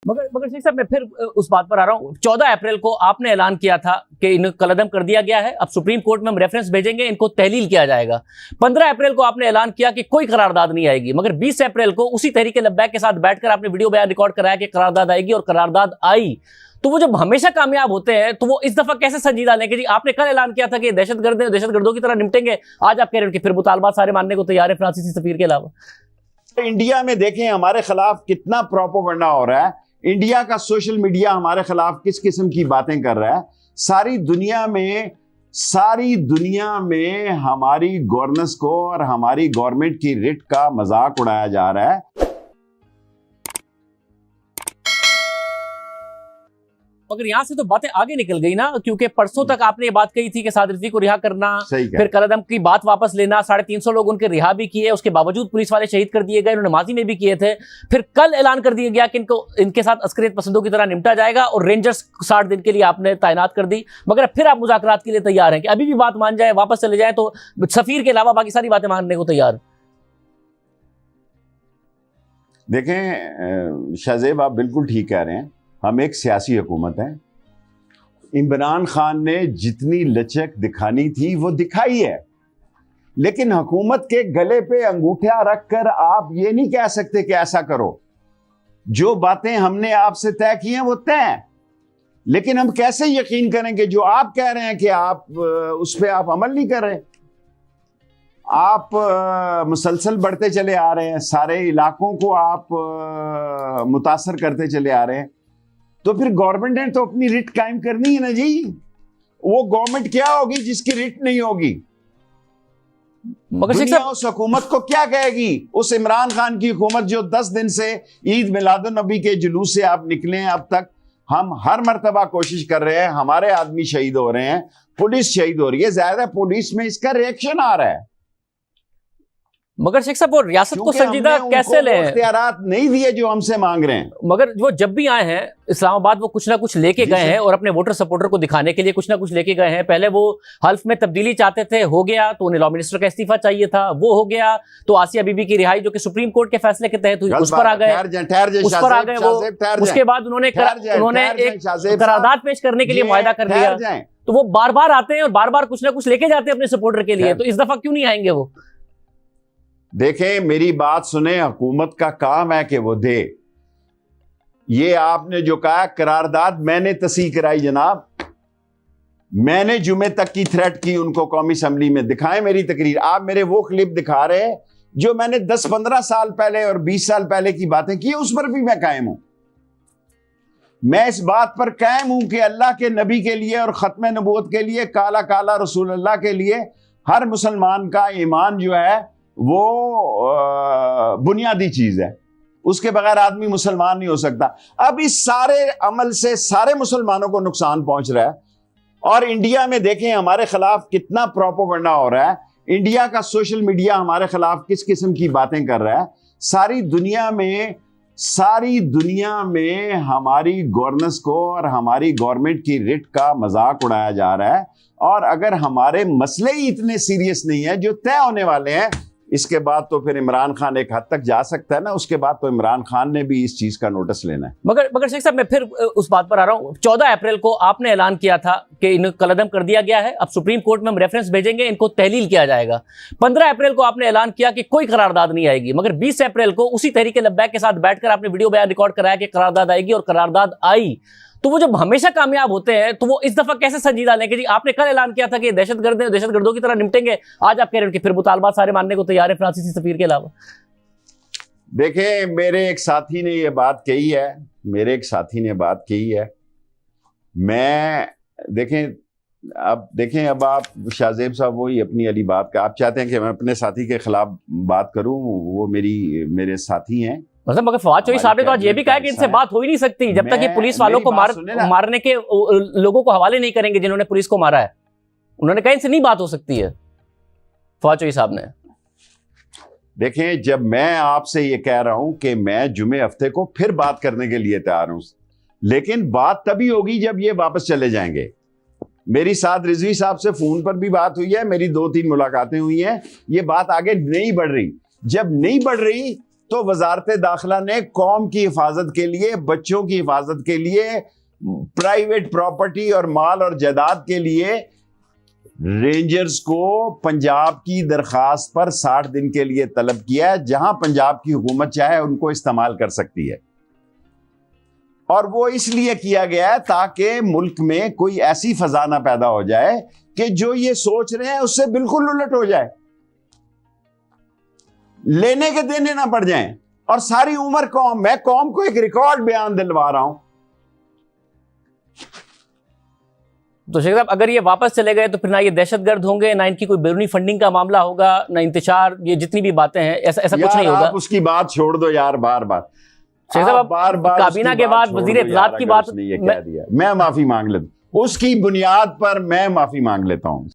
मगर शेख साहब, मैं फिर उस बात पर आ रहा हूँ। 14 अप्रैल को आपने ऐलान किया था कि इन्हें कलअदम कर दिया गया है, अब सुप्रीम कोर्ट में हम रेफरेंस भेजेंगे, इनको तहलील किया जाएगा। 15 अप्रैल को आपने ऐलान किया कि कोई करारदाद नहीं आएगी, मगर 20 अप्रैल को उसी तहरीक लब्बैक के साथ बैठकर आपने वीडियो बयान रिकॉर्ड कराया कि करारदाद आएगी, और करारदाद आई। तो वो जब हमेशा कामयाब होते हैं तो वो इस दफा कैसे संजीदा लें कि जी आपने कल ऐलान किया था कि दहशतगर्दों की तरह निपटेंगे, आज आप कह रहे हो कि फिर मुतालबात सारे मानने को तैयार है फ्रांसीसी सफीर के अलावा। इंडिया में देखें हमारे खिलाफ कितना प्रोपेगेंडा हो रहा है, इंडिया का सोशल मीडिया हमारे खिलाफ किस किस्म की बातें कर रहा है। सारी दुनिया में हमारी गवर्नेंस को और हमारी गवर्नमेंट की रिट का मजाक उड़ाया जा रहा है। मगर यहां से तो बातें आगे निकल गई ना, क्योंकि परसों तक आपने ये बात कही थी कि साद रिजवी को रिहा करना, फिर कलअदम की बात वापस लेना, 350 लोग उनके रिहा भी किए, उसके बावजूद पुलिस वाले शहीद कर दिए गए, उन्होंने माजी में भी किए थे। फिर कल ऐलान कर दिया गया कि इनके साथ अस्करियत पसंदों की तरह निपटा जाएगा, और रेंजर्स 60 दिन के लिए आपने तैनात कर दी। मगर फिर आप मुज़ाकरात के लिए तैयार हैं कि अभी भी बात मान जाए, वापस चले जाए, तो सफीर के अलावा बाकी सारी बातें मानने को तैयार। देखें शाहजेब, आप बिल्कुल ठीक कह रहे हैं, हम एक सियासी हुकूमत है। इमरान खान ने जितनी लचक दिखानी थी वो दिखाई है, लेकिन हुकूमत के गले पे अंगूठा रखकर आप ये नहीं कह सकते कि ऐसा करो। जो बातें हमने आपसे तय की हैं वो तय हैं, लेकिन हम कैसे यकीन करें कि जो आप कह रहे हैं कि आप उस पर आप अमल नहीं कर रहे। आप मुसलसल बढ़ते चले आ रहे हैं, सारे इलाकों को आप मुतासर करते चले आ रहे हैं। तो फिर गवर्नमेंट ने तो अपनी रिट कायम करनी है ना जी। वो गवर्नमेंट क्या होगी जिसकी रिट नहीं होगी? मगर दुनिया उस हुकूमत को क्या कहेगी? उस इमरान खान की हुकूमत जो 10 दिन से ईद मिलादुन नबी के जुलूस से आप निकले हैं, अब तक हम हर मर्तबा कोशिश कर रहे हैं, हमारे आदमी शहीद हो रहे हैं, पुलिस शहीद हो रही है, ज्यादा पुलिस में इसका रिएक्शन आ रहा है। मगर शेख साहब, वो रियासत को संजीदा कैसे लें? इख्तियारात नहीं दिए जो हमसे मांग रहे हैं। मगर वो जब भी आए हैं इस्लामाबाद, वो कुछ ना कुछ लेके गए हैं, और अपने वोटर सपोर्टर को दिखाने के लिए कुछ ना कुछ लेके गए हैं। पहले वो हल्फ में तब्दीली चाहते थे, हो गया, तो उन्हें लॉ मिनिस्टर का इस्तीफा चाहिए था, वो हो गया। तो आसिया बीबी की रिहाई जो कि सुप्रीम कोर्ट के फैसले के तहत हुई, उस पर आ गए वो। उसके बाद उन्होंने एक करारदाद पेश करने के लिए मुआहदा कर दिया। तो वो बार बार आते हैं और बार बार कुछ ना कुछ लेके जाते हैं अपने सपोर्टर के लिए। तो इस दफा क्यों नहीं आएंगे वो? देखें, मेरी बात सुने, हुकूमत का काम है कि वो दे। ये आपने जो कहा करारदाद मैंने तस्दीक कराई जनाब, मैंने जुमे तक की थ्रेट की उनको कौमी असम्बली में। दिखाएं मेरी तकरीर। आप मेरे वो क्लिप दिखा रहे हैं जो मैंने 10-15 साल पहले और 20 साल पहले की बातें की, उस पर भी मैं कायम हूं। मैं इस बात पर कायम हूं कि अल्लाह के नबी के लिए और खत्म नबूवत के लिए, काला काला रसूल अल्लाह के लिए हर मुसलमान का ईमान जो है वो बुनियादी चीज है। उसके बगैर आदमी मुसलमान नहीं हो सकता। अब इस सारे अमल से सारे मुसलमानों को नुकसान पहुंच रहा है, और इंडिया में देखें हमारे खिलाफ कितना प्रोपेगेंडा हो रहा है। इंडिया का सोशल मीडिया हमारे खिलाफ किस किस्म की बातें कर रहा है। सारी दुनिया में हमारी गवर्नेंस को और हमारी गवर्नमेंट की रिट का मजाक उड़ाया जा रहा है। और अगर हमारे मसले ही इतने सीरियस नहीं है जो तय होने वाले हैं, इसके बाद तो फिर इमरान खान एक हद तक जा सकता है ना। उसके बाद तो इमरान खान ने भी इस चीज का नोटिस लेना है। मगर शेख साहब, मैं फिर उस बात पर आ रहा हूँ। 14 अप्रैल को आपने ऐलान किया था कि इन्हें कलअदम कर दिया गया है, अब सुप्रीम कोर्ट में हम रेफरेंस भेजेंगे, इनको तहलील किया जाएगा। 15 अप्रैल को आपने ऐलान किया कि कोई करारदाद नहीं आएगी, मगर 20 अप्रैल को उसी तहरीक लब्बैक के साथ बैठकर आपने वीडियो बयान रिकॉर्ड कराया कि करारदाद आएगी, और करारदाद आई। तो वो जब हमेशा कामयाब होते हैं तो वो इस दफा कैसे संजीदा लें कि जी आपने कल ऐलान किया था कि दहशतगर्दों की तरह निपटेंगे, आज आप कह रहे हो कि फिर मुतालबात सारे मानने को तैयार है फ्रांसीसी सफीर के अलावा। देखें, मेरे एक साथी ने ये बात कही है, मैं देखें अब आप शाहजेब साहब वही अपनी अली बात का, आप चाहते हैं कि मैं अपने साथी के खिलाफ बात करूं, वो मेरे साथी हैं। मतलब मगर फवाद चौधरी साहब ने तो आज ये भी कहा कि इनसे बात हो ही नहीं सकती जब तक ये पुलिस वालों को मारने के लोगों को हवाले नहीं करेंगे जिन्होंने पुलिस को मारा है। उन्होंने कहा इनसे नहीं बात हो सकती है, फवाद चौधरी साहब ने। देखें, जब मैं आपसे ये कह रहा हूं कि मैं जुमे हफ्ते को फिर बात करने के लिए तैयार हूं, लेकिन बात तभी होगी जब ये वापस चले जाएंगे। मेरी साथ रिजवी साहब से फोन पर भी बात हुई है, मेरी 2-3 मुलाकातें हुई हैं। ये बात आगे नहीं बढ़ रही। जब नहीं बढ़ रही تو وزارت داخلہ نے قوم کی حفاظت کے لیے، بچوں کی حفاظت کے لیے، پرائیویٹ پراپرٹی اور مال اور جائیداد کے لیے رینجرز کو پنجاب کی درخواست پر 60 دن کے لیے طلب کیا ہے، جہاں پنجاب کی حکومت چاہے ان کو استعمال کر سکتی ہے۔ اور وہ اس لیے کیا گیا ہے تاکہ ملک میں کوئی ایسی فضا نہ پیدا ہو جائے کہ جو یہ سوچ رہے ہیں اس سے بالکل الٹ ہو جائے، لینے کے دینے نہ پڑ جائیں۔ اور ساری عمر میں قوم کو ایک ریکارڈ بیان دلوا رہا ہوں۔ تو شیخ صاحب اگر یہ واپس چلے گئے تو پھر نہ یہ دہشت گرد ہوں گے، نہ ان کی کوئی بیرونی فنڈنگ کا معاملہ ہوگا، نہ انتشار، یہ جتنی بھی باتیں ہیں ایسا کچھ نہیں ہوگا۔ آپ اس کی بات چھوڑ دو یار، بار بار شیخ صاحب کابینہ کے بعد وزیر اطلاعات کی بات میں معافی مانگ لیتا ہوں، اس کی بنیاد پر میں معافی مانگ لیتا ہوں۔